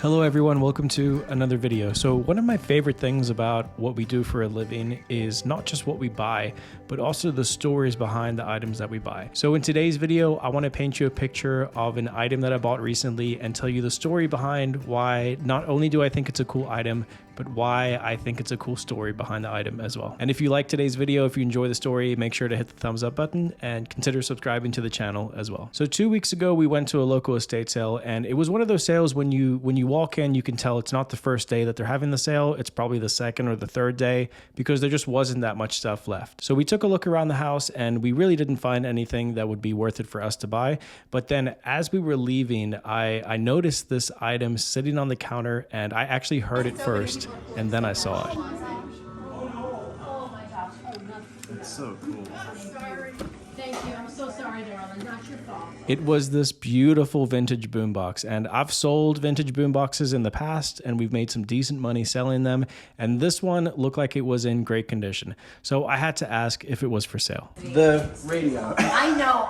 Hello everyone, welcome to another video. So one of my favorite things about what we do for a living is not just what we buy, but also the stories behind the items that we buy. So in today's video, I want to paint you a picture of an item that I bought recently and tell you the story behind why not only do I think it's a cool item, but why I think it's a cool story behind the item as well. And if you like today's video, if you enjoy the story, make sure to hit the thumbs up button and consider subscribing to the channel as well. So 2 weeks ago, we went to a local estate sale, and it was one of those sales when you walk in, you can tell it's not the first day that they're having the sale. It's probably the second or the third day because there just wasn't that much stuff left. So we took a look around the house and we really didn't find anything that would be worth it for us to buy. But then as we were leaving, I noticed this item sitting on the counter, and I actually heard it first. And then I saw it. Oh my gosh. Oh, nothing. It's so cool. I'm sorry. Thank you. I'm so sorry, darling. Not your fault. It was this beautiful vintage boombox, and I've sold vintage boomboxes in the past, and we've made some decent money selling them. And this one looked like it was in great condition. So I had to ask if it was for sale. The radio. I know.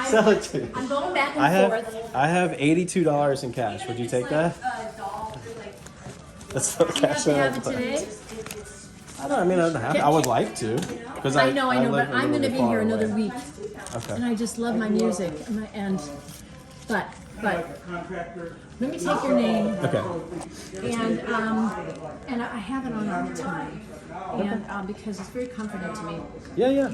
Sell it to me. I'm going back and forth. I have $82 in cash. Would you take that? That's so cash You have to have it today? I would like to. Because I know, but I'm going to be here another week. Okay. And I just love my music. But let me take your name. Okay. And I have it on all the time. And because it's very comforting to me. Yeah.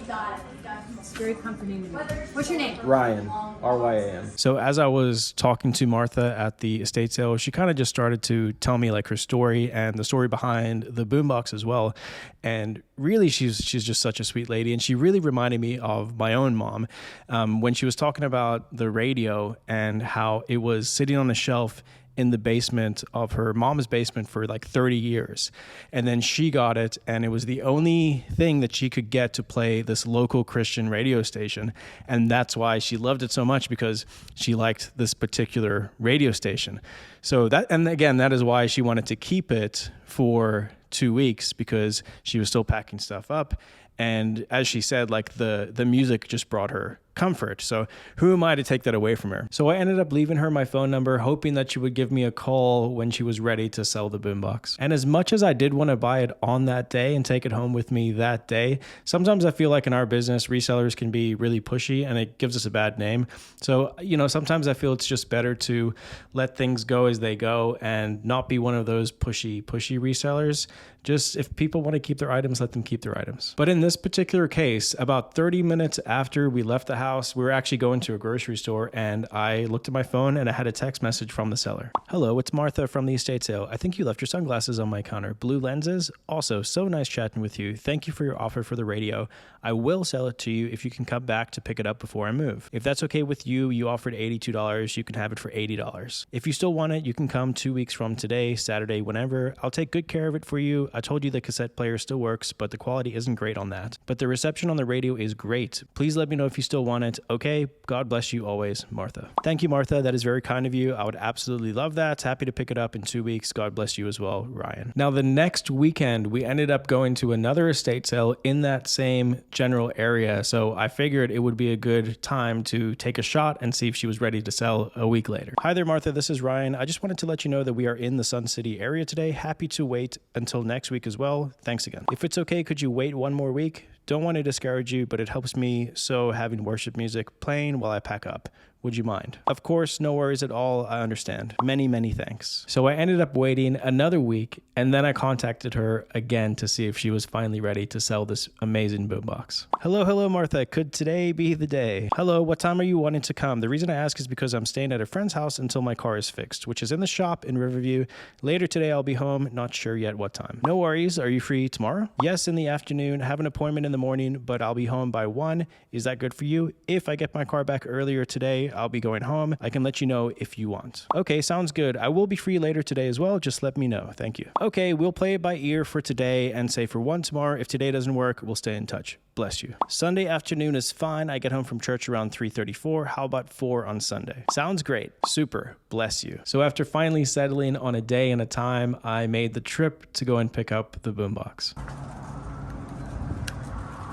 It's very comforting to me. What's your name? Ryan. R-Y-A-N. So as I was talking to Martha at the estate sale, she kind of just started to tell me like her story and the story behind the boombox as well. And really, she's just such a sweet lady. And she really reminded me of my own mom when she was talking about the radio and how it was sitting on the shelf in the basement of her mom's basement for like 30 years. And then she got it, and it was the only thing that she could get to play this local Christian radio station. And that's why she loved it so much, because she liked this particular radio station. So that, and again, that is why she wanted to keep it for 2 weeks, because she was still packing stuff up. And as she said, like the music just brought her comfort. So who am I to take that away from her? So I ended up leaving her my phone number, hoping that she would give me a call when she was ready to sell the boombox. And as much as I did want to buy it on that day and take it home with me that day, sometimes I feel like in our business, resellers can be really pushy and it gives us a bad name. So, sometimes I feel it's just better to let things go as they go and not be one of those pushy resellers. Just if people want to keep their items, let them keep their items. But in this particular case, about 30 minutes after we left the house, we were actually going to a grocery store, and I looked at my phone and I had a text message from the seller. Hello, it's Martha from the estate sale. I think you left your sunglasses on my counter. Blue lenses? Also, so nice chatting with you. Thank you for your offer for the radio. I will sell it to you if you can come back to pick it up before I move. If that's okay with you, you offered $82. You can have it for $80. If you still want it, you can come 2 weeks from today, Saturday, whenever. I'll take good care of it for you. I told you the cassette player still works, but the quality isn't great on that. But the reception on the radio is great. Please let me know if you still want it. Okay, God bless you always, Martha. Thank you, Martha. That is very kind of you. I would absolutely love that. Happy to pick it up in 2 weeks. God bless you as well, Ryan. Now, the next weekend, we ended up going to another estate sale in that same general area. So I figured it would be a good time to take a shot and see if she was ready to sell a week later. Hi there, Martha. This is Ryan. I just wanted to let you know that we are in the Sun City area today. Happy to wait until next week as well. Thanks again. If it's okay, could you wait one more week? Don't want to discourage you, but it helps me so having worship music playing while I pack up. Would you mind? Of course, no worries at all. I understand. Many, many thanks. So I ended up waiting another week, and then I contacted her again to see if she was finally ready to sell this amazing boombox. Hello, Martha. Could today be the day? Hello, what time are you wanting to come? The reason I ask is because I'm staying at a friend's house until my car is fixed, which is in the shop in Riverview. Later today, I'll be home. Not sure yet what time. No worries. Are you free tomorrow? Yes, in the afternoon. Have an appointment in the morning, but I'll be home by 1. Is that good for you? If I get my car back earlier today, I'll be going home. I can let you know if you want. Okay, sounds good. I will be free later today as well. Just let me know. Thank you. Okay, we'll play it by ear for today and say for 1 tomorrow. If today doesn't work, we'll stay in touch. Bless you. Sunday afternoon is fine. I get home from church around 3:34. How about 4 on Sunday? Sounds great. Super. Bless you. So after finally settling on a day and a time, I made the trip to go and pick up the boombox.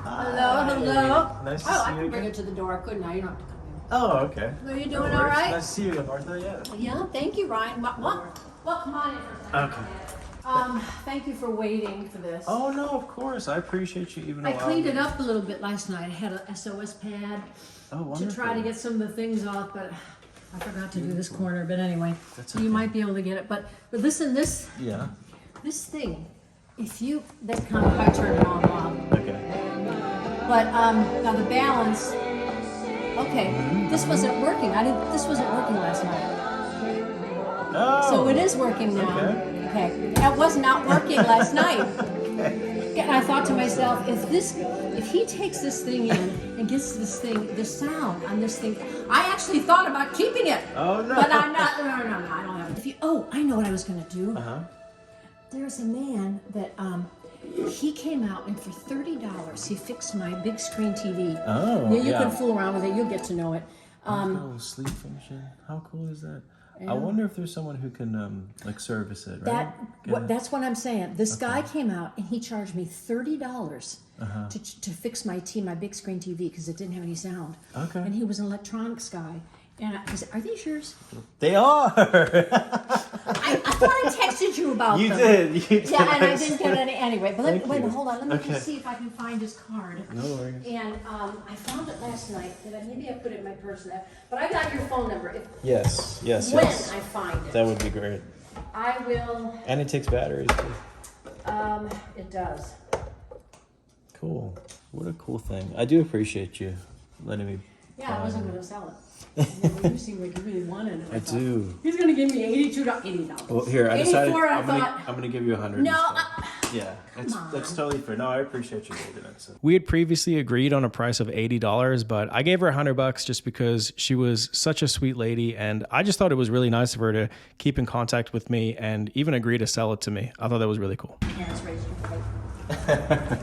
Hello. Nice to I see you can bring again. it to the door, couldn't I? You don't have to come in. Oh, okay. Are you No doing all worries. right? Nice to see you again, Martha. Yeah. Yeah, thank you, Ryan. What? Come on in for a second. Okay. Thank you for waiting for this. Oh no, of course. I appreciate you even. I cleaned it allowing me. up a little bit last night. I had a SOS pad Oh, to wonderful. try to get some of the things off, but I forgot to do this corner. But anyway, That's so you okay. might be able to get it. But listen, this Yeah. thing, that's kind of how I turn it on and off. Okay. But now the balance. Okay, this wasn't working. This wasn't working last night. Oh. So it is working now. Okay. That was not working last night. And I thought to myself, if he takes this thing in and gets the sound on this thing, I actually thought about keeping it. Oh no. But I'm not. No, I don't have it. I know what I was gonna do. There's a man that he came out and for $30 he fixed my big screen TV. Oh, You yeah. can fool around with it. You'll get to know it. Oh, sleep function. How cool is that? I wonder if there's someone who can like service it, right? That's what I'm saying. This guy came out and he charged me $30 to fix my big screen TV because it didn't have any sound. Okay. And he was an electronics guy. And I said, "Are these yours?" They are. I thought I texted you about You them. did. You did. Yeah, and I didn't get any anyway. But Thank you. hold on. Let me Okay. just see if I can find his card. No worries. And I found it last night. Maybe I put it in my purse now. But I got your phone number. Yes. Yes. When Yes. I find it, That would be great. I will. And it takes batteries too. It does. Cool. What a cool thing. I do appreciate you letting me. Yeah, I wasn't going to sell it. You seem like you really wanted it. I thought, do. He's going to give me $80. Well, here I decided 84, I I'm thought. gonna give you 100. No, Yeah, that's totally fair. No, I appreciate you doing that. So. We had previously agreed on a price of $80, but I gave her $100 just because she was such a sweet lady, and I just thought it was really nice of her to keep in contact with me and even agree to sell it to me. I thought that was really cool. Yeah, it's raised your plate.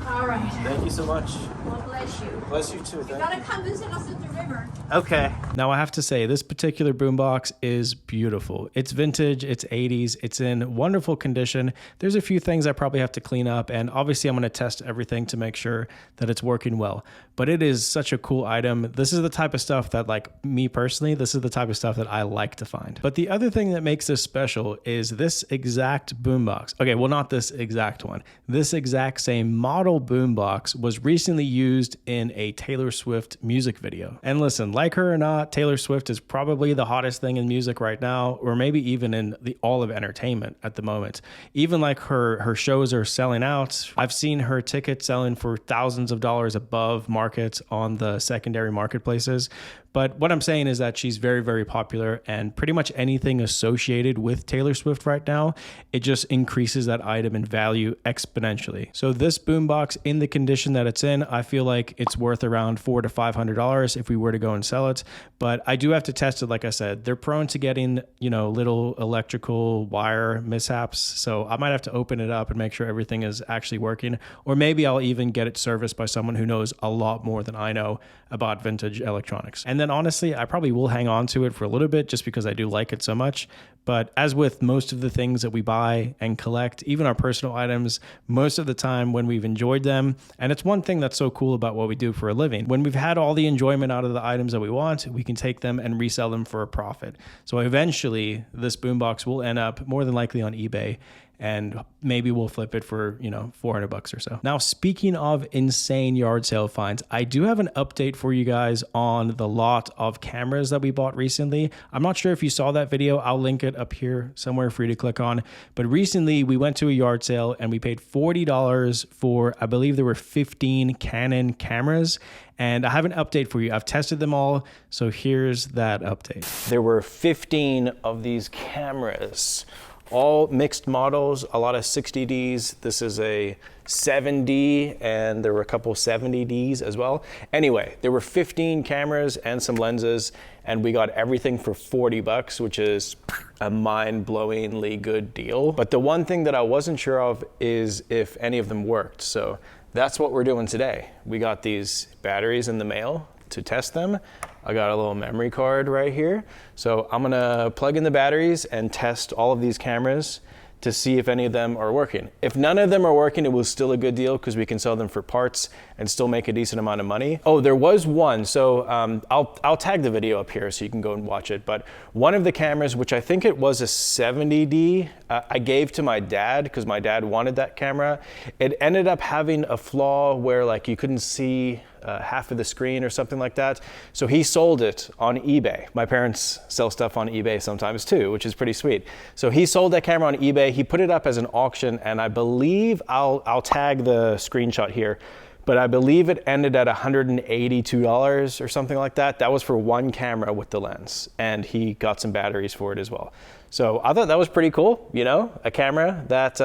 All right. Thank you so much. Well, bless you. Bless you too. You Thank gotta come visit us at the river. Okay. Now, I have to say, this particular boombox is beautiful. It's vintage, it's 80s, it's in wonderful condition. There's a few things I probably have to clean up, and obviously I'm going to test everything to make sure that it's working well. But it is such a cool item. This is the type of stuff that, like me personally, this is the type of stuff that I like to find. But the other thing that makes this special is this exact boombox. Okay, well, not this exact one. This exact same model boombox was recently used in a Taylor Swift music video. And listen, like her or not, Taylor Swift is probably the hottest thing in music right now, or maybe even in all of entertainment at the moment. Even like her shows are selling out. I've seen her tickets selling for thousands of dollars above market on the secondary marketplaces. But what I'm saying is that she's very, very popular, and pretty much anything associated with Taylor Swift right now, it just increases that item in value exponentially. So this boombox, in the condition that it's in, I feel like it's worth around $400 to $500 if we were to go and sell it. But I do have to test it. Like I said, they're prone to getting, little electrical wire mishaps. So I might have to open it up and make sure everything is actually working. Or maybe I'll even get it serviced by someone who knows a lot more than I know about vintage electronics. And then honestly, I probably will hang on to it for a little bit just because I do like it so much. But as with most of the things that we buy and collect, even our personal items, most of the time when we've enjoyed them, and it's one thing that's so cool about what we do for a living, when we've had all the enjoyment out of the items that we want, we can take them and resell them for a profit. So eventually this boombox will end up more than likely on eBay, and maybe we'll flip it for, $400 or so. Now, speaking of insane yard sale finds, I do have an update for you guys on the lot of cameras that we bought recently. I'm not sure if you saw that video. I'll link it up here somewhere for you to click on. But recently we went to a yard sale and we paid $40 for, I believe there were 15 Canon cameras. And I have an update for you. I've tested them all, so here's that update. There were 15 of these cameras, all mixed models, a lot of 60Ds. This is a 7D, and there were a couple 70Ds as well. Anyway, there were 15 cameras and some lenses, and we got everything for $40, which is a mind-blowingly good deal. But the one thing that I wasn't sure of is if any of them worked. So that's what we're doing today. We got these batteries in the mail to test them. I got a little memory card right here. So I'm gonna plug in the batteries and test all of these cameras to see if any of them are working. If none of them are working, it was still a good deal because we can sell them for parts and still make a decent amount of money. Oh, there was one. So I'll tag the video up here so you can go and watch it. But one of the cameras, which I think it was a 70D, I gave to my dad because my dad wanted that camera. It ended up having a flaw where like you couldn't see half of the screen or something like that. So he sold it on eBay. My parents sell stuff on eBay sometimes too, which is pretty sweet. So he sold that camera on eBay. He put it up as an auction, and I believe I'll tag the screenshot here, but I believe it ended at $182 or something like that. That was for one camera with the lens, and he got some batteries for it as well. So I thought that was pretty cool, you know, a camera that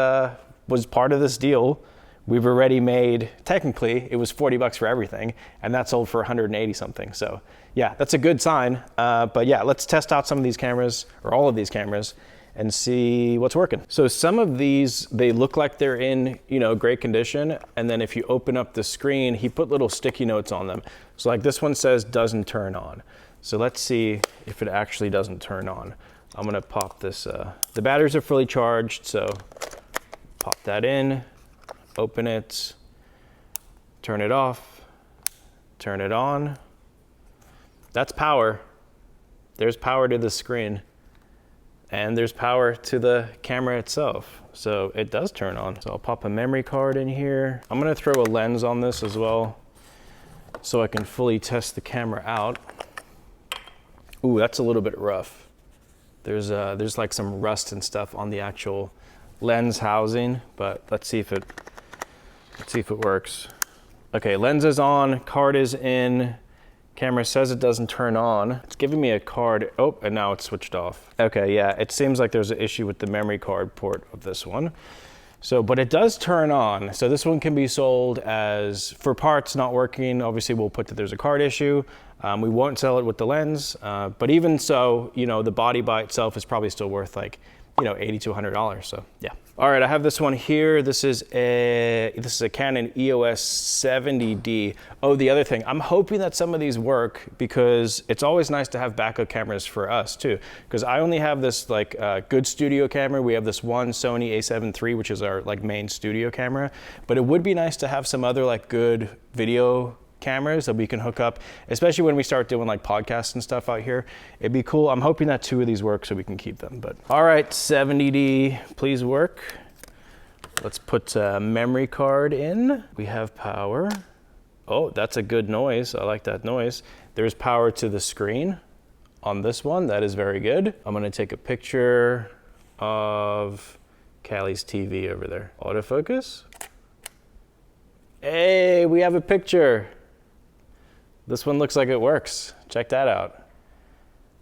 was part of this deal. We've already made, technically, it was $40 for everything, and that sold for 180 something. So yeah, that's a good sign. But yeah, let's test out some of these cameras, or all of these cameras, and see what's working. So some of these, they look like they're in, you know, great condition. And then if you open up the screen, he put little sticky notes on them. So like this one says doesn't turn on. So let's see if it actually doesn't turn on. I'm gonna pop this, the batteries are fully charged, so pop that in. Open it, turn it off, turn it on. That's power. There's power to the screen, and there's power to the camera itself. So it does turn on. So I'll pop a memory card in here. I'm gonna throw a lens on this as well so I can fully test the camera out. Ooh, that's a little bit rough. There's like some rust and stuff on the actual lens housing, but let's see if it works. Okay, lens is on, card is in, camera says it doesn't turn on. It's giving me a card, oh, and now it's switched off. Okay, yeah, it seems like there's an issue with the memory card port of this one. So, but it does turn on. So this one can be sold as, for parts not working, obviously we'll put that there's a card issue. We won't sell it with the lens, but even so, you know, the body by itself is probably still worth like, you know, $80 to $100, so yeah. All right, I have this one here. This is a Canon EOS 70D. Oh, the other thing, I'm hoping that some of these work because it's always nice to have backup cameras for us too. Because I only have this like good studio camera. We have this one Sony a7 III, which is our like main studio camera. But it would be nice to have some other like good video cameras that we can hook up, especially when we start doing like podcasts and stuff out here. It'd be cool. I'm hoping that 2 of these work so we can keep them. But all right, 70D, please work. Let's put a memory card in. We have power. Oh, that's a good noise. I like that noise. There's power to the screen on this one. That is very good. I'm gonna take a picture of Callie's TV over there. Autofocus. Hey, we have a picture. This one looks like it works. Check that out.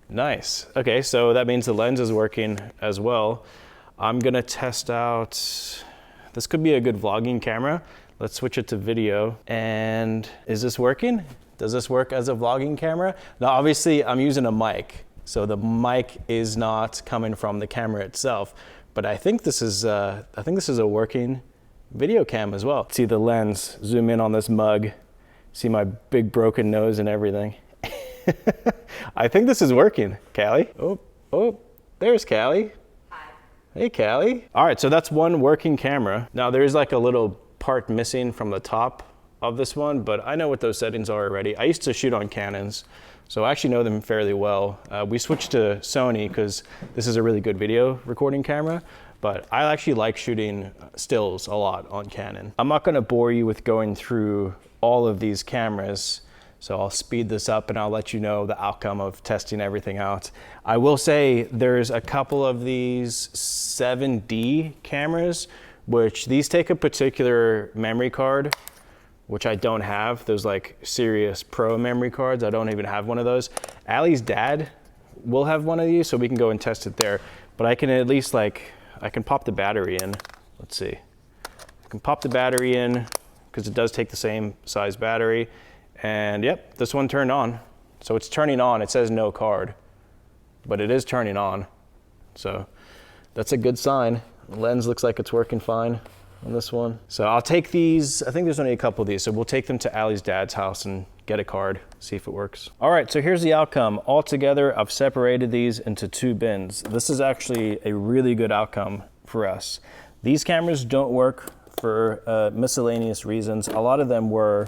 Nice. Okay, so that means the lens is working as well. I'm gonna test out, this could be a good vlogging camera. Let's switch it to video. And is this working? Does this work as a vlogging camera? Now, obviously I'm using a mic, so the mic is not coming from the camera itself, but I think this is a working video cam as well. See the lens, zoom in on this mug. See my big broken nose and everything. I think this is working, Callie. Oh, there's Callie. Hi. Hey, Callie. All right, so that's one working camera. Now there is like a little part missing from the top of this one, but I know what those settings are already. I used to shoot on Canons, so I actually know them fairly well. We switched to Sony because this is a really good video recording camera, but I actually like shooting stills a lot on Canon. I'm not gonna bore you with going through all of these cameras, so I'll speed this up and I'll let you know the outcome of testing everything out. I will say there's a couple of these 7D cameras, which these take a particular memory card, which I don't have. Those like serious pro memory cards, I don't even have one of those. Allie's dad will have one of these, so we can go and test it there. But I can at least I can pop the battery in. Let's see. I can pop the battery in because it does take the same size battery. And yep, this one turned on. So it's turning on. It says no card, but it is turning on. So that's a good sign. The lens looks like it's working fine on this one. So I'll take these. I think there's only a couple of these. So we'll take them to Allie's dad's house and get a card, see if it works. All right, so here's the outcome. All together, I've separated these into 2 bins. This is actually a really good outcome for us. These cameras don't work for miscellaneous reasons. A lot of them were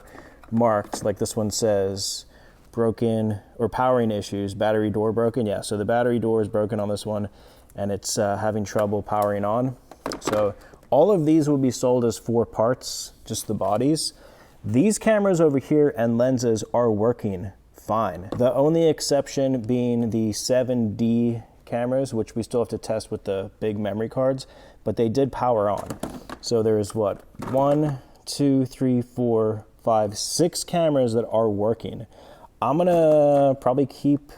marked, like this one says, broken or powering issues, battery door broken. Yeah, so the battery door is broken on this one and it's having trouble powering on. So all of these will be sold as 4 parts, just the bodies. These cameras over here and lenses are working fine. The only exception being the 7D cameras, which we still have to test with the big memory cards, but they did power on. So there's what, 1, 2, 3, 4, 5, 6 cameras that are working. I'm gonna probably keep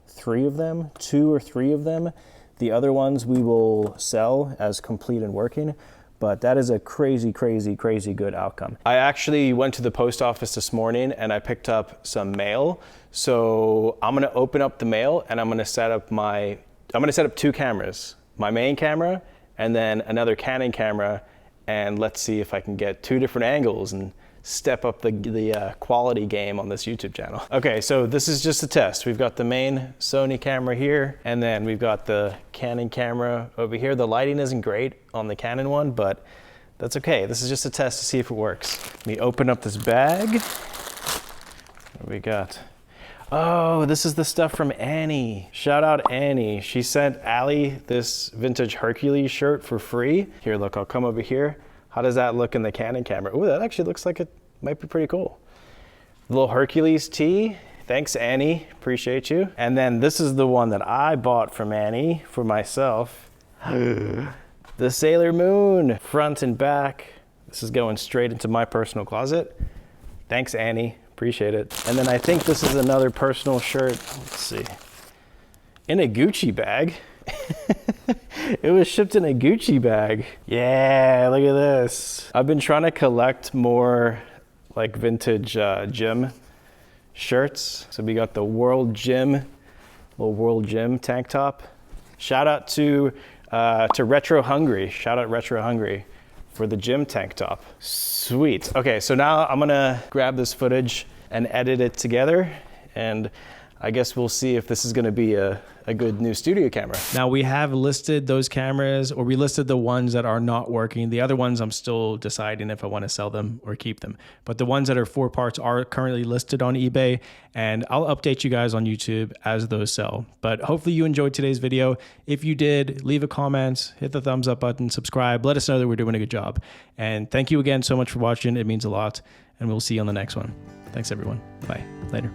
3 of them, 2 or 3 of them. The other ones we will sell as complete and working, but that is a crazy, crazy, crazy good outcome. I actually went to the post office this morning and I picked up some mail. So I'm gonna open up the mail and I'm gonna set up 2 cameras, my main camera and then another Canon camera, and let's see if I can get 2 different angles and step up the quality game on this YouTube channel. Okay, so this is just a test. We've got the main Sony camera here, and then we've got the Canon camera over here. The lighting isn't great on the Canon one, but that's okay. This is just a test to see if it works. Let me open up this bag. What do we got? Oh, this is the stuff from Annie. Shout out Annie. She sent Allie this vintage Hercules shirt for free. Here, look, I'll come over here. How does that look in the Canon camera? Oh, that actually looks like it might be pretty cool. The little Hercules tee. Thanks, Annie. Appreciate you. And then this is the one that I bought from Annie for myself. The Sailor Moon, front and back. This is going straight into my personal closet. Thanks, Annie. Appreciate it. And then I think this is another personal shirt. Let's see. In a Gucci bag. It was shipped in a Gucci bag. Yeah, look at this. I've been trying to collect more like vintage gym shirts. So we got the World Gym, little World Gym tank top. Shout out to Retro Hungry. Shout out Retro Hungry for the gym tank top. Sweet. Okay, so now I'm gonna grab this footage and edit it together, and I guess we'll see if this is gonna be a good new studio camera. Now we have listed those cameras, or we listed the ones that are not working. The other ones I'm still deciding if I wanna sell them or keep them. But the ones that are 4 parts are currently listed on eBay, and I'll update you guys on YouTube as those sell. But hopefully you enjoyed today's video. If you did, leave a comment, hit the thumbs up button, subscribe, let us know that we're doing a good job. And thank you again so much for watching. It means a lot, and we'll see you on the next one. Thanks everyone. Bye. Later.